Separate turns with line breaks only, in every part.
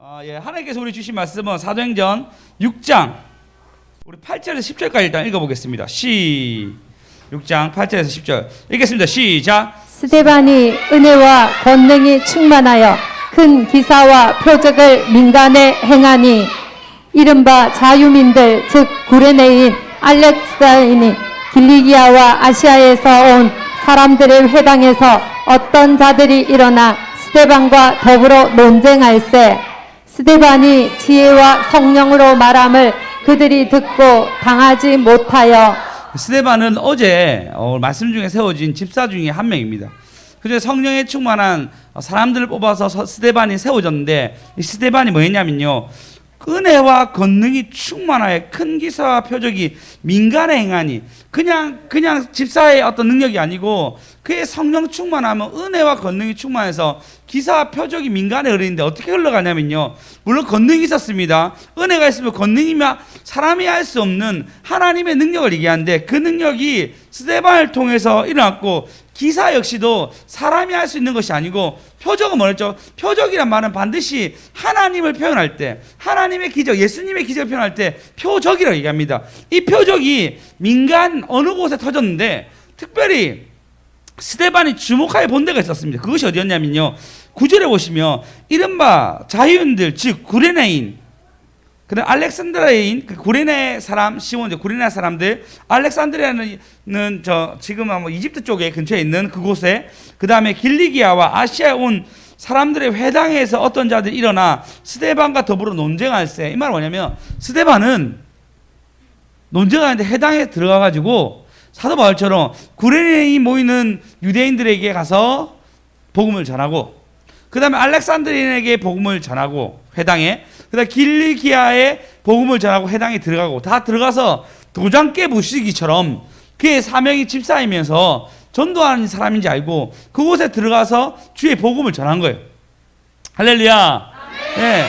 하나님께서 우리 주신 말씀은 사도행전 6장 우리 8절에서 10절까지 일단 읽어보겠습니다. 6장 8절에서 10절 읽겠습니다. 시작.
스데반이 은혜와 권능이 충만하여 큰 기사와 표적을 민간에 행하니 이른바 자유민들 즉 구레네인 알렉산드리니 길리기아와 아시아에서 온 사람들의 회당에서 어떤 자들이 일어나 스데반과 더불어 논쟁할세 스데반이 지혜와 성령으로 말함을 그들이 듣고 당하지 못하여.
스데반은 어제 말씀 중에 세워진 집사 중에 한 명입니다. 그래서 성령에 충만한 사람들을 뽑아서 스데반이 세워졌는데, 이 스데반이 뭐였냐면요, 은혜와 권능이 충만하여 큰 기사와 표적이 민간에 행하니, 그냥 집사의 어떤 능력이 아니고 그의 성령 충만하면 은혜와 권능이 충만해서 기사와 표적이 민간에 흐르는데 어떻게 흘러가냐면요, 물론 권능이 있었습니다. 은혜가 있으면 권능이면 사람이 할 수 없는 하나님의 능력을 얘기하는데, 그 능력이 스데반을 통해서 일어났고, 기사 역시도 사람이 할 수 있는 것이 아니고, 표적은 뭐였죠? 표적이란 말은 반드시 하나님을 표현할 때, 하나님의 기적, 예수님의 기적을 표현할 때 표적이라고 얘기합니다. 이 표적이 민간 어느 곳에 터졌는데, 특별히 스데반이 주목하여 본 데가 있었습니다. 그것이 어디였냐면요, 9절에 보시면 이른바 자유인들 즉 구레네인, 그다음 알렉산드리아인, 그 구레네 사람, 시몬, 구레네 사람들, 알렉산드리아는 지금 이집트 쪽에 근처에 있는 그곳에, 그 다음에 길리기아와 아시아에 온 사람들의 회당에서 어떤 자들이 일어나 스데반과 더불어 논쟁할세. 이 말은 뭐냐면, 스데반은 논쟁하는데 회당에 들어가가지고 사도 바울처럼 구레네인이 모이는 유대인들에게 가서 복음을 전하고, 그 다음에 알렉산드리아인에게 복음을 전하고 회당에, 그 다음에 길리기아에 복음을 전하고 회당에 들어가고, 다 들어가서 도장 깨부시기처럼 그의 사명이 집사이면서 전도하는 사람인지 알고 그곳에 들어가서 주의 복음을 전한 거예요. 할렐루야. 네.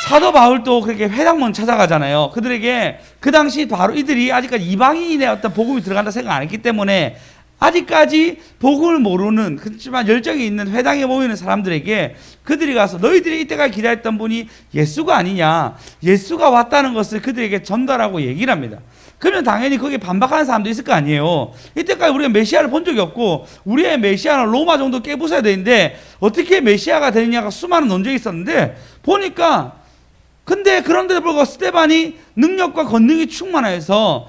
사도 바울도 그렇게 회당문 찾아가잖아요. 그들에게 그 당시 바로 이들이 아직까지 이방인의 어떤 복음이 들어간다 생각 안 했기 때문에 아직까지 복음을 모르는, 그렇지만 열정이 있는 회당에 모이는 사람들에게 그들이 가서 너희들이 이때까지 기다렸던 분이 예수가 아니냐, 예수가 왔다는 것을 그들에게 전달하고 얘기를 합니다. 그러면 당연히 거기에 반박하는 사람도 있을 거 아니에요. 이때까지 우리가 메시아를 본 적이 없고 우리의 메시아는 로마 정도 깨부숴야 되는데 어떻게 메시아가 되느냐가 수많은 논쟁이 있었는데, 보니까 근데 그런데도 불구하고 스데반이 능력과 권능이 충만해서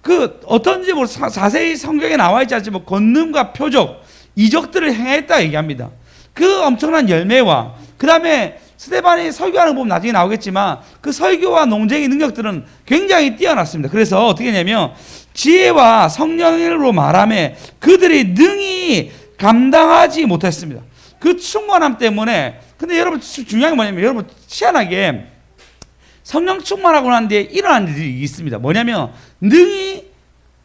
그 어떤지 자세히 성경에 나와 있지 않지만 권능과 표적, 이적들을 행했다 얘기합니다. 그 엄청난 열매와 그 다음에 스데반이 설교하는 거 보면 나중에 나오겠지만 그 설교와 논쟁의 능력들은 굉장히 뛰어났습니다. 그래서 어떻게 했냐면 지혜와 성령으로 말하며 그들이 능히 감당하지 못했습니다. 그 충만함 때문에. 근데 여러분 중요한 게 뭐냐면, 여러분 희한하게 성령 충만하고 난 뒤에 일어나는 일이 있습니다. 뭐냐면 능히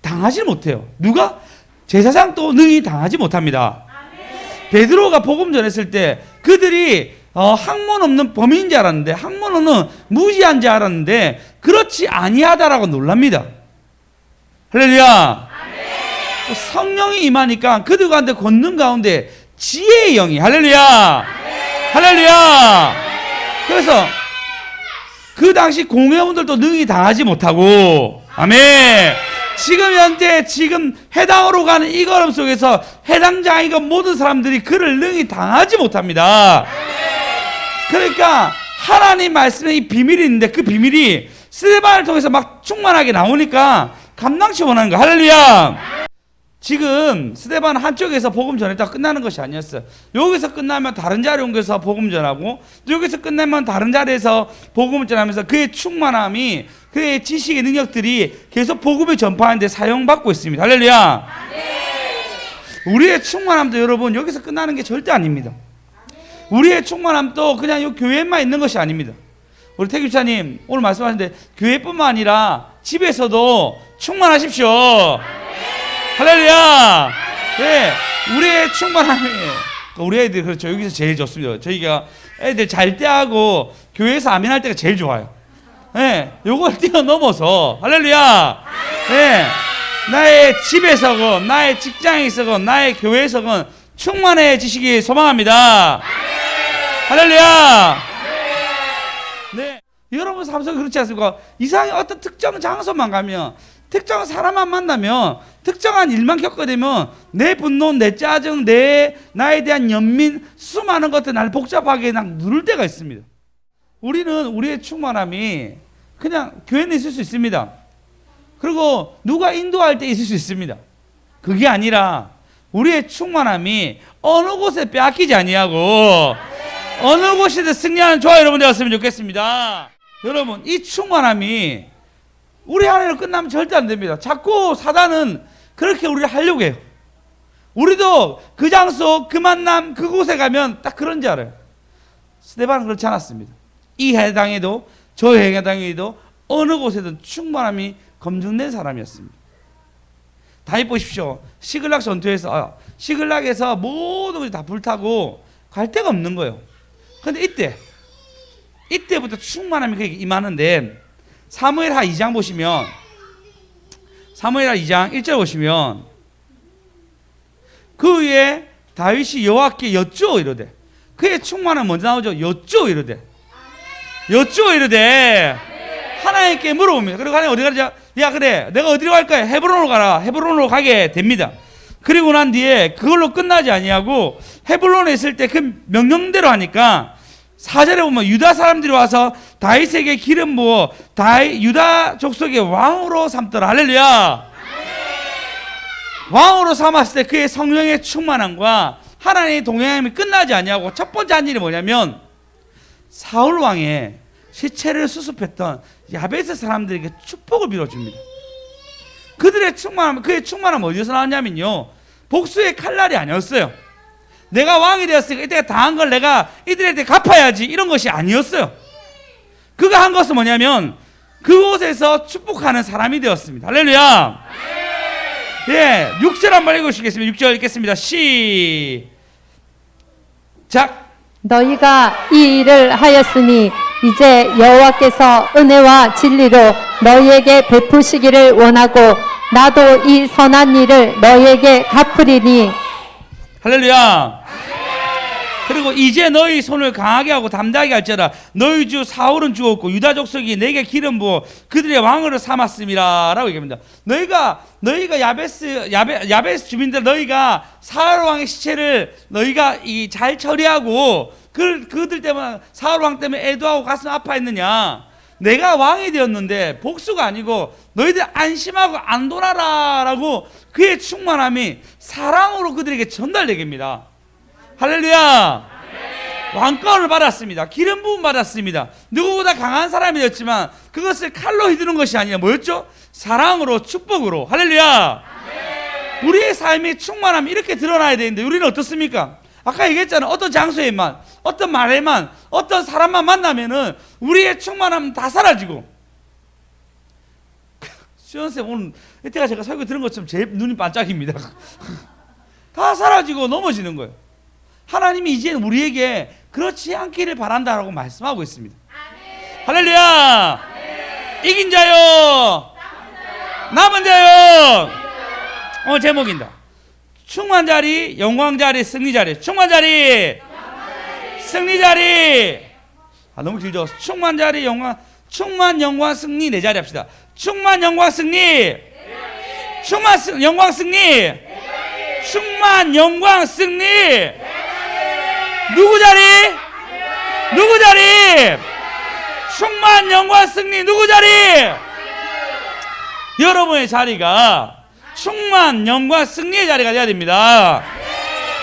당하지 못해요. 누가? 제사장도 능히 당하지 못합니다. 베드로가 복음 전했을 때 그들이 학문 없는 범인인 줄 알았는데, 학문 없는 무지한 줄 알았는데 그렇지 아니하다라고 놀랍니다. 할렐루야. 성령이 임하니까 그들 가운데 권능 가운데 지혜의 영이, 할렐루야, 할렐루야. 그래서 그 당시 공회원들도 능히 당하지 못하고, 아멘. 지금 현재 해당으로 가는 이 걸음 속에서 해당장이건 모든 사람들이 그를 능히 당하지 못합니다. 그러니까 하나님 말씀에 이 비밀이 있는데 그 비밀이 스데반을 통해서 막 충만하게 나오니까 감당치 못하는 거야. 할렐루야. 지금 스데반 한쪽에서 복음 전했다가 끝나는 것이 아니었어요. 여기서 끝나면 다른 자리에 옮겨서 복음 전하고, 여기서 끝나면 다른 자리에서 복음을 전하면서 그의 충만함이, 그의 지식의 능력들이 계속 복음을 전파하는데 사용받고 있습니다. 할렐루야. 우리의 충만함도 여러분 여기서 끝나는 게 절대 아닙니다. 우리의 충만함도 그냥 이 교회에만 있는 것이 아닙니다. 우리 태규차님 오늘 말씀하셨는데 교회뿐만 아니라 집에서도 충만하십시오. 할렐루야. 네, 우리의 충만함이, 우리 애들 그렇죠, 여기서 제일 좋습니다. 저희가 애들 잘 때하고 교회에서 아멘할 때가 제일 좋아요. 네, 요걸 뛰어넘어서, 할렐루야. 네, 나의 집에서건 나의 직장에서건 나의 교회에서건 충만해지시기 소망합니다. 할렐루야. 여러분 삶 속에 그렇지 않습니까? 이상하게 어떤 특정 장소만 가면, 특정 사람만 만나면, 특정한 일만 겪게 되면 내 분노, 내 짜증, 나에 대한 연민, 수많은 것들 나를 복잡하게 누를 때가 있습니다. 우리는 우리의 충만함이 그냥 교회는 있을 수 있습니다. 그리고 누가 인도할 때 있을 수 있습니다. 그게 아니라 우리의 충만함이 어느 곳에 빼앗기지 아니하고 어느 곳에도 승리하는 저와 여러분 되었으면 좋겠습니다. 여러분, 이 충만함이 우리 안에로 끝나면 절대 안 됩니다. 자꾸 사단은 그렇게 우리를 하려고 해요. 우리도 그 장소, 그 만남, 그곳에 가면 딱 그런지 알아요. 스데반은 그렇지 않았습니다. 이 해당에도 저 해당에도 어느 곳에든 충만함이 검증된 사람이었습니다. 다시 보십시오. 시글락 전투에서 시글락에서 모든 것이 다 불타고 갈 데가 없는 거예요. 근데 이때부터 충만함이 그에게 임하는데, 사무엘하 2장 보시면, 사무엘하 2장 1절 보시면, 그 위에 다윗이 여호와께 여쭈어 이르되, 그의 충만함 먼저 나오죠. 여쭈어 이르되 하나님께 물어봅니다. 그리고 하나님 어디 가자? 야, 그래, 내가 어디로 갈 거야? 헤브론으로 가라. 헤브론으로 가게 됩니다. 그리고 난 뒤에 그걸로 끝나지 아니하고 헤브론에 있을 때 그 명령대로 하니까 4절에 보면 유다 사람들이 와서 다윗에게 기름 부어 유다 족속의 왕으로 삼더라. 할렐루야. 왕으로 삼았을 때 그의 성령의 충만함과 하나님의 동행함이 끝나지 아니하고 첫 번째 한 일이 뭐냐면, 사울 왕의 시체를 수습했던 야베스 사람들에게 축복을 빌어줍니다. 그들의 충만함, 그의 충만함 어디서 나왔냐면요, 복수의 칼날이 아니었어요. 내가 왕이 되었으니까 이때가 당한 걸 내가 이들한테 갚아야지, 이런 것이 아니었어요. 그가 한 것은 뭐냐면 그곳에서 축복하는 사람이 되었습니다. 할렐루야. 예, 6절 한번 읽으시겠습니다. 6절 읽겠습니다. 시작.
너희가 이 일을 하였으니 이제 여호와께서 은혜와 진리로 너희에게 베푸시기를 원하고 나도 이 선한 일을 너희에게 갚으리니.
할렐루야. 그리고 이제 너희 손을 강하게 하고 담대하게 할지어다. 너희 주 사울은 죽었고 유다 족속이 내게 기름 부어 그들의 왕으로 삼았음이라 라고 얘기합니다. 너희가 야베스 주민들, 너희가 사울 왕의 시체를 너희가 잘 처리하고 그들 때문에, 사울 왕 때문에 애도하고 가슴 아파했느냐? 내가 왕이 되었는데 복수가 아니고 너희들 안심하고 안도나라 라고 그의 충만함이 사랑으로 그들에게 전달되게 합니다. 할렐루야. 왕권을 받았습니다. 기름 부음 받았습니다. 누구보다 강한 사람이 되었지만 그것을 칼로 휘두른 것이 아니라 뭐였죠? 사랑으로, 축복으로. 할렐루야. 우리의 삶의 충만함이 이렇게 드러나야 되는데 우리는 어떻습니까? 아까 얘기했잖아요. 어떤 장소에만, 어떤 말에만, 어떤 사람만 만나면은 우리의 충만함은 다 사라지고. 수연쌤 오늘 이때가 제가 설교 들은 것처럼 제 눈이 반짝입니다. 다 사라지고 넘어지는 거예요. 하나님이 이제 우리에게 그렇지 않기를 바란다라고 말씀하고 있습니다. 할렐루야. 이긴 자요, 남은 자요. 오늘 제목입니다. 충만 자리, 영광 자리, 승리 자리. 충만 자리, 승리 자리. 너무 길죠. 충만 자리, 충만 영광 승리 네 자리 합시다. 충만 영광 승리, 충만 영광 승리, 충만 영광 승리. 누구 자리? 누구 자리? 충만 영광 승리 누구 자리? 여러분의 자리가 충만 영광 승리의 자리가 되어야 됩니다.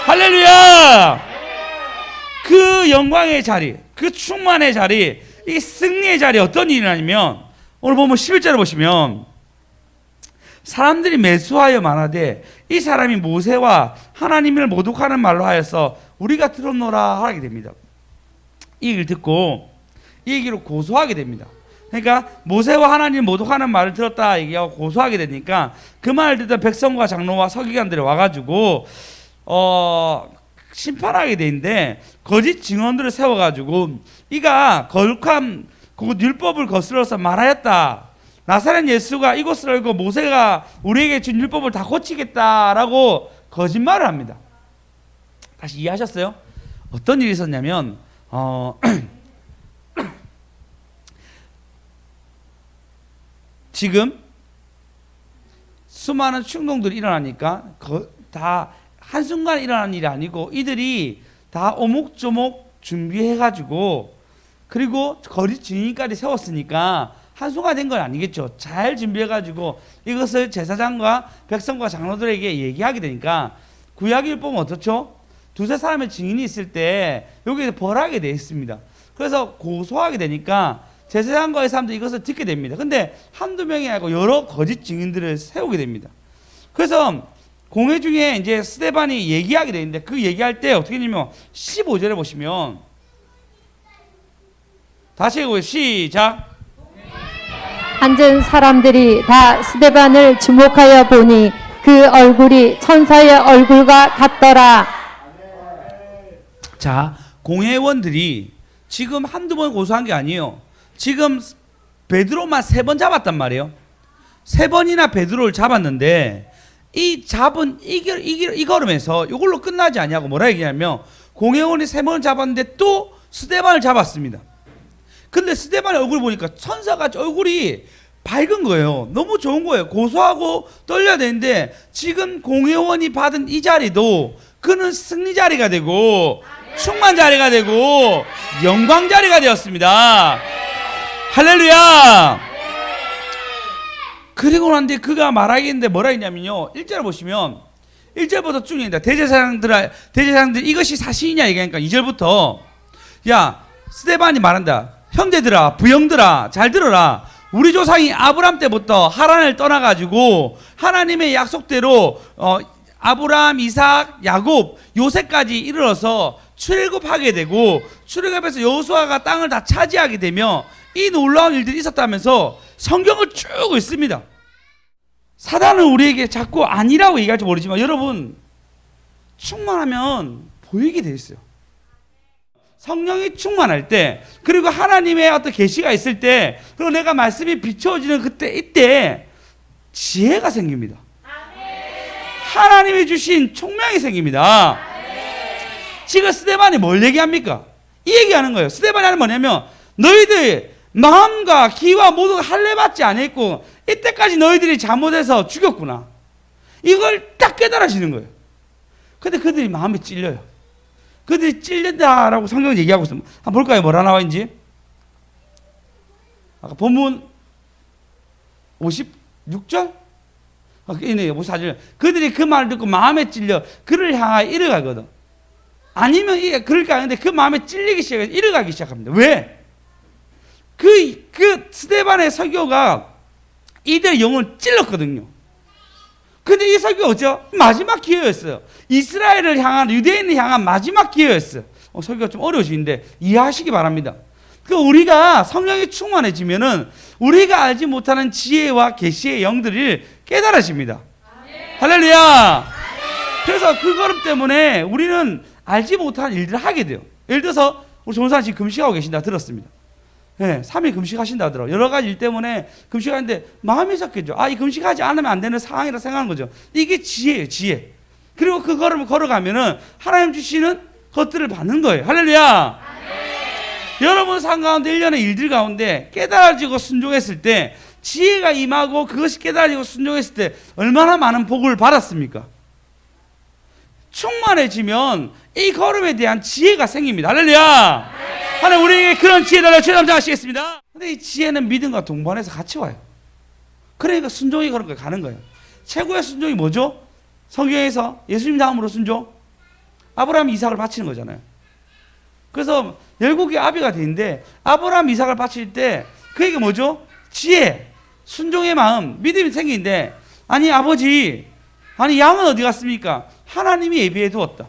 할렐루야. 그 영광의 자리, 그 충만의 자리, 이 승리의 자리 어떤 일이냐면, 오늘 보면 11절을 보시면 사람들이 매수하여 말하되 이 사람이 모세와 하나님을 모독하는 말로 하여서 우리가 들었노라 하게 됩니다. 이 얘기를 듣고 이 얘기로 고소하게 됩니다. 그러니까 모세와 하나님 모독하는 말을 들었다 얘기하고 고소하게 되니까 그 말을 듣던 백성과 장로와 서기관들이 와가지고 심판하게 되는데, 거짓 증언들을 세워가지고 이가 거룩한 율법을 거스러서 말하였다. 나사렛 예수가 이곳을 알고 모세가 우리에게 준 율법을 다 고치겠다라고 거짓말을 합니다. 다시 이해하셨어요? 어떤 일이 있었냐면 지금 수많은 충동들이 일어나니까 다 한순간에 일어나는 일이 아니고 이들이 다 오목조목 준비해가지고 그리고 거리 증인까지 세웠으니까 한순간 된 건 아니겠죠. 잘 준비해가지고 이것을 제사장과 백성과 장로들에게 얘기하게 되니까 구약일 보면 어떻죠? 두세 사람의 증인이 있을 때 여기에 벌하게 돼 있습니다. 그래서 고소하게 되니까 제사장과의 사람들이 이것을 듣게 됩니다. 근데 한두 명이 아니고 여러 거짓 증인들을 세우게 됩니다. 그래서 공회 중에 이제 스데반이 얘기하게 되는데 그 얘기할 때 어떻게 되냐면 15절에 보시면 다시 읽어요. 시작.
앉은 사람들이 다 스데반을 주목하여 보니 그 얼굴이 천사의 얼굴과 같더라.
자, 공회원들이 지금 한두 번 고소한 게 아니에요. 지금 베드로만 3번 잡았단 말이에요. 3번이나 베드로를 잡았는데 이 잡은 이 걸음에서 이걸로 끝나지 않냐고 뭐라 얘기하냐면 공회원이 3번을 잡았는데 또 스데반을 잡았습니다. 근데 스데반의 얼굴 보니까 천사같이 얼굴이 밝은 거예요. 너무 좋은 거예요. 고소하고 떨려야 되는데 지금 공회원이 받은 이 자리도 그는 승리 자리가 되고 충만 자리가 되고 영광 자리가 되었습니다. 할렐루야. 그리고 난 뒤에 그가 말하겠는데 뭐라 했냐면요. 1절 보시면 1절부터 쭉 읽는다. 대제사장들 이것이 사실이냐 얘기하니까 2절부터 야 스데반이 말한다. 형제들아 부형들아 잘 들어라. 우리 조상이 아브람 때부터 하란을 떠나가지고 하나님의 약속대로 아브람, 이삭, 야곱, 요새까지 이르러서 출애굽하게 되고 출애굽해서 여호수아가 땅을 다 차지하게 되며 이 놀라운 일들이 있었다면서 성경을 쭉 읽습니다. 사단은 우리에게 자꾸 아니라고 얘기할지 모르지만 여러분 충만하면 보이게 돼 있어요. 성령이 충만할 때 그리고 하나님의 어떤 계시가 있을 때 그리고 내가 말씀이 비춰지는 그때 이때 지혜가 생깁니다. 하나님이 주신 총명이 생깁니다. 지금 스데반이 뭘 얘기합니까? 이 얘기하는 거예요. 스데반이 하는 뭐냐면 너희들 마음과 기와 모두가 할례받지 않았고 이때까지 너희들이 잘못해서 죽였구나. 이걸 딱 깨달아지는 거예요. 근데 그들이 마음이 찔려요. 그들이 찔린다라고 성경은 얘기하고 있어요. 한번 볼까요? 뭐라 나와 있는지. 아까 본문 56절? 이네 54절. 그들이 그 말을 듣고 마음에 찔려 그를 향하여 이르가거든. 아니면 이게 그럴까 하는데 그 마음에 찔리기 시작해서 이르가기 시작합니다. 왜? 그 스데반의 설교가 이들의 영혼을 찔렀거든요. 근데 이 설교가 어쩌? 마지막 기회였어요. 이스라엘을 향한, 유대인을 향한 마지막 기회였어요. 설교가 좀 어려우시는데 이해하시기 바랍니다. 우리가 성령이 충만해지면은 우리가 알지 못하는 지혜와 계시의 영들을 깨달아집니다. 할렐루야. 그래서 그 걸음 때문에 우리는 알지 못한 일들을 하게 돼요. 예를 들어서 우리 전사 지금 금식하고 계신다 들었습니다. 네, 3일 금식하신다 하더라고요. 여러 가지 일 때문에 금식하는데 마음이 섞이죠. 이 금식하지 않으면 안 되는 상황이라 생각하는 거죠. 이게 지혜예요, 지혜. 그리고 그 걸음을 걸어가면은 하나님 주시는 것들을 받는 거예요. 할렐루야. 여러분 삶 가운데 1년의 일들 가운데 깨달아지고 순종했을 때 지혜가 임하고 그것이 깨달아지고 순종했을 때 얼마나 많은 복을 받았습니까? 충만해지면 이 걸음에 대한 지혜가 생깁니다. 할렐루야. 하나님 우리에게 그런 지혜 달라 주여 감사하시겠습니다. 근데 이 지혜는 믿음과 동반해서 같이 와요. 그러니까 순종이 그런 거예요. 가는 거예요. 최고의 순종이 뭐죠? 성경에서 예수님 다음으로 순종. 아브라함 이삭을 바치는 거잖아요. 그래서 열국의 아비가 되는데 아브라함 이삭을 바칠 때 그에게 뭐죠? 지혜, 순종의 마음, 믿음이 생기는데 아니 아버지, 아니 양은 어디 갔습니까? 하나님이 예비해 두었다.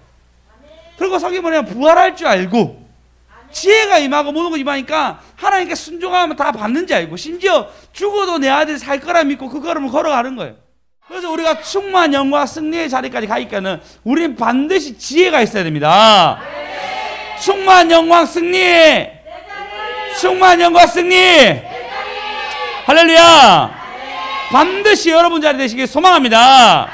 그리고 성경이 뭐냐면 부활할 줄 알고 지혜가 임하고 모든 거 임하니까 하나님께 순종하면 다 받는지 알고 심지어 죽어도 내 아들이 살 거라 믿고 그 걸음을 걸어가는 거예요. 그래서 우리가 충만 영광 승리의 자리까지 가니까는 우리는 반드시 지혜가 있어야 됩니다. 충만 영광 승리, 충만 영광 승리. 할렐루야. 반드시 여러분 자리 되시길 소망합니다.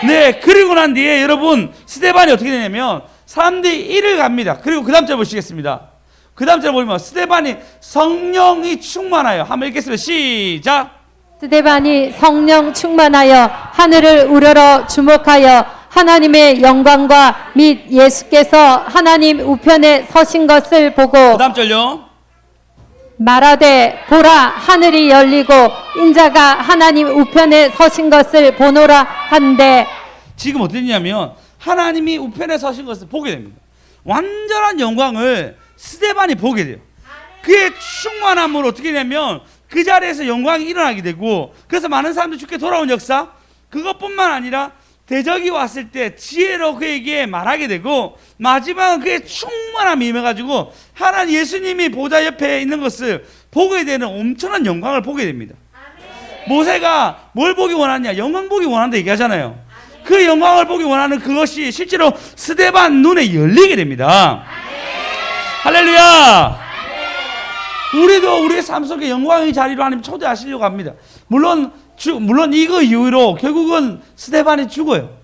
네, 그리고 난 뒤에 여러분 스데반이 어떻게 되냐면 사람들이 이를 갑니다. 그리고 그 다음 절 보시겠습니다. 그 다음 절 보면 스데반이 성령이 충만하여 한번 읽겠습니다. 시작.
스데반이 성령 충만하여 하늘을 우러러 주목하여 하나님의 영광과 및 예수께서 하나님 우편에 서신 것을 보고
그 다음 절요.
말하되 보라 하늘이 열리고 인자가 하나님 우편에 서신 것을 보노라 한데
지금 어땠냐면 하나님이 우편에 서신 것을 보게 됩니다. 완전한 영광을 스데반이 보게 돼요. 그의 충만함으로 어떻게 되냐면 그 자리에서 영광이 일어나게 되고, 그래서 많은 사람들이 주께 돌아온 역사, 그것뿐만 아니라 대적이 왔을 때 지혜로 그에게 말하게 되고, 마지막은 그의 충만함이 임해가지고 하나님 예수님이 보좌 옆에 있는 것을 보게 되는 엄청난 영광을 보게 됩니다. 모세가 뭘 보기 원하냐? 영광 보기 원한다 얘기하잖아요. 그 영광을 보기 원하는 그것이 실제로 스데반 눈에 열리게 됩니다. 할렐루야. 우리도 우리의 삶 속에 영광의 자리로 하나님 초대하시려고 합니다. 물론 이거 이후로 결국은 스데반이 죽어요.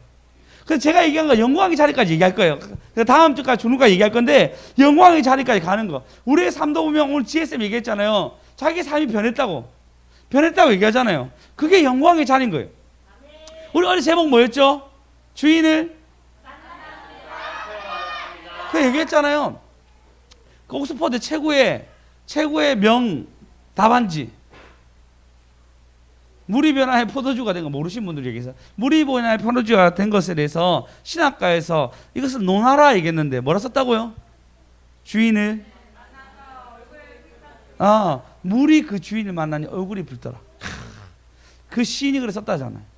그래서 제가 얘기한 거 영광의 자리까지 얘기할 거예요. 다음 주까지 주는까지 얘기할 건데, 영광의 자리까지 가는 거. 우리의 삶도 보면 오늘 GSM 얘기했잖아요. 자기 삶이 변했다고 얘기하잖아요. 그게 영광의 자리인 거예요. 우리 어린 제목 뭐였죠? 주인을 그 얘기했잖아요. 그 옥스퍼드 최고의 명 답안지. 물이 변화해 포도주가 된 거 모르신 분들 얘기해서, 물이 변화해 포도주가 된 것에 대해서 신학가에서 이것을 논하라 얘기했는데 뭐라 썼다고요? 주인을 물이 그 주인을 만나니 얼굴이 붉더라. 그 시인이 그래 썼다잖아요.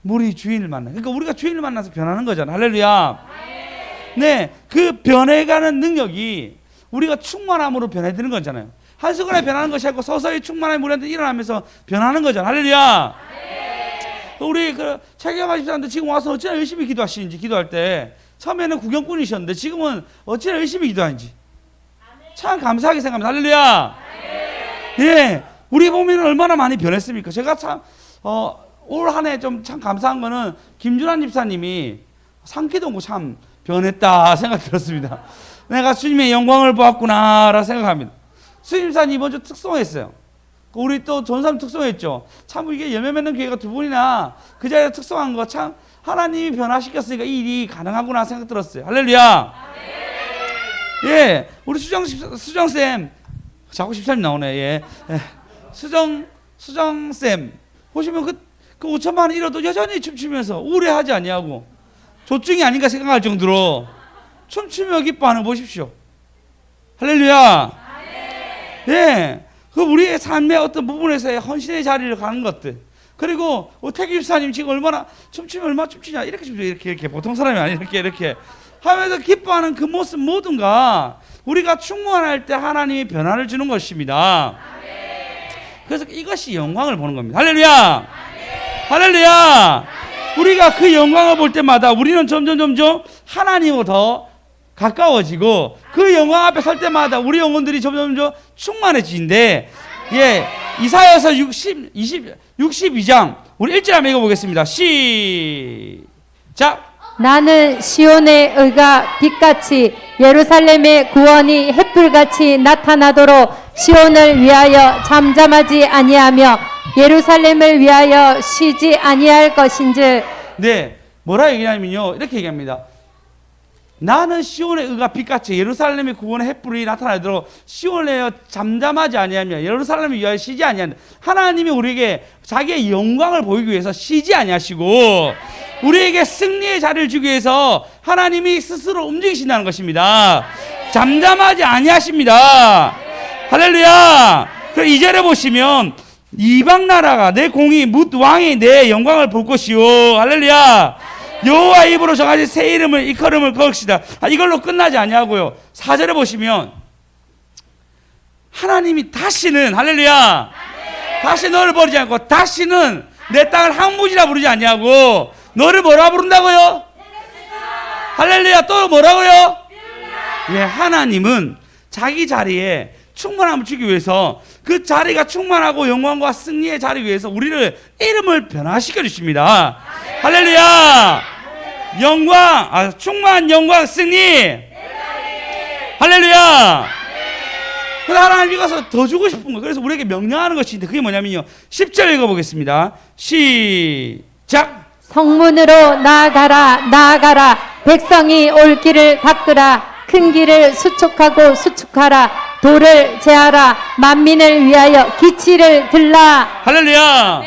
물이 주인을 만나. 그러니까 우리가 주인을 만나서 변하는 거잖아. 할렐루야. 네, 그 변해가는 능력이 우리가 충만함으로 변해드는 거잖아요. 한순간에 변하는 것이 아니고 서서히 충만함이 우리한테 일어나면서 변하는 거잖아. 할렐루야. 우리 그 체경하신 사람들 지금 와서 어찌나 열심히 기도하시는지, 기도할 때 처음에는 구경꾼이셨는데 지금은 어찌나 열심히 기도하는지 참 감사하게 생각합니다. 할렐루야. 예, 우리 보면 얼마나 많이 변했습니까? 제가 참 올 한 해 좀 참 감사한 거는 김준환 집사님이 상기동구 참 변했다 생각 들었습니다. 내가 주님의 영광을 보았구나라 생각합니다. 수임사님 이번 주 특송했어요. 우리 또 전사님 특송했죠. 참 이게 열매 맺는 기회가 두 분이나 그 자리에 특송한 거 참 하나님이 변화시켰으니까 이 일이 가능하구나 생각 들었어요. 할렐루야. 예, 우리 수정쌤 자꾸 13님 나오네. 예. 수정쌤 보시면 그 5천만 원 잃어도 여전히 춤추면서 우울해하지 아니하고 조증이 아닌가 생각할 정도로 춤추며 기뻐하는 거 보십시오. 할렐루야. 예, 그 우리의 삶의 어떤 부분에서의 헌신의 자리를 가는 것들, 그리고 태기 집사님 지금 얼마나 춤추면 얼마나 춤추냐 이렇게 춤추죠. 이렇게 보통 사람이 아니라 이렇게 하면서 기뻐하는 그 모습 모든가 우리가 충만할 때 하나님이 변화를 주는 것입니다. 그래서 이것이 영광을 보는 겁니다. 할렐루야. 할렐루야. 우리가 그 영광을 볼 때마다 우리는 점점 하나님으로 더 가까워지고, 그 영광 앞에 설 때마다 우리 영혼들이 점점 충만해지는데, 예, 이사야서 62장 우리 1절 한번 읽어보겠습니다. 시작.
나는 시온의 의가 빛같이 예루살렘의 구원이 햇불같이 나타나도록 시온을 위하여 잠잠하지 아니하며 예루살렘을 위하여 쉬지 아니할 것인즉.
네, 뭐라 얘기하냐면요, 이렇게 얘기합니다. 나는 시온의 의가 빛같이 예루살렘의 구원의 햇불이 나타나도록 시온에 잠잠하지 아니하며 예루살렘을 위하여 쉬지 아니한다. 하나님이 우리에게 자기의 영광을 보이기 위해서 쉬지 아니하시고 우리에게 승리의 자리를 주기 위해서 하나님이 스스로 움직이신다는 것입니다. 잠잠하지 아니하십니다. 할렐루야. 그럼 2절에 보시면 이방 나라가 내 공의 뭇 왕이 내 영광을 볼 것이요. 할렐루야. 여호와 입으로 정하신 새 이름을 일컬음을 걸읍시다. 이걸로 끝나지 아니하고요. 4절에 보시면 하나님이 다시는, 할렐루야, 다시 너를 버리지 않고 다시는 내 땅을 항무지라 부르지 아니하고 너를 뭐라 부른다고요? 할렐루야. 또 뭐라고요? 예, 하나님은 자기 자리에 충만함을 주기 위해서 그 자리가 충만하고 영광과 승리의 자리 위해서 우리를 이름을 변화시켜 주십니다. 할렐루야. 충만 영광 승리. 할렐루야. 그래서 하나님 이가서 더 주고 싶은 거예요. 그래서 우리에게 명령하는 것이 있는데 그게 뭐냐면요. 10절 읽어보겠습니다. 시작.
성문으로 나아가라 나아가라 백성이 올 길을 닦으라 큰 길을 수축하고 수축하라 돌을 제하라 만민을 위하여 기치를 들라.
할렐루야.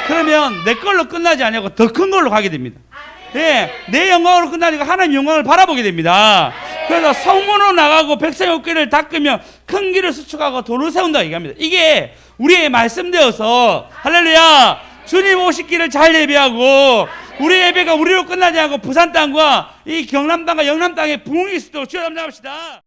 그러면 내 걸로 끝나지 아니고 더 큰 걸로 가게 됩니다. 예, 내 영광으로 끝나니까 하나님 영광을 바라보게 됩니다. 그래서 성문으로 나가고 백성의 길을 닦으며 큰 길을 수축하고 돌을 세운다 얘기합니다. 이게 우리의 말씀되어서 할렐루야 주님 오실 길을 잘 예배하고 우리 예배가 우리로 끝나지 않고 부산 땅과 이 경남 땅과 영남 땅에 부흥이 있도록 주여 함께 합시다.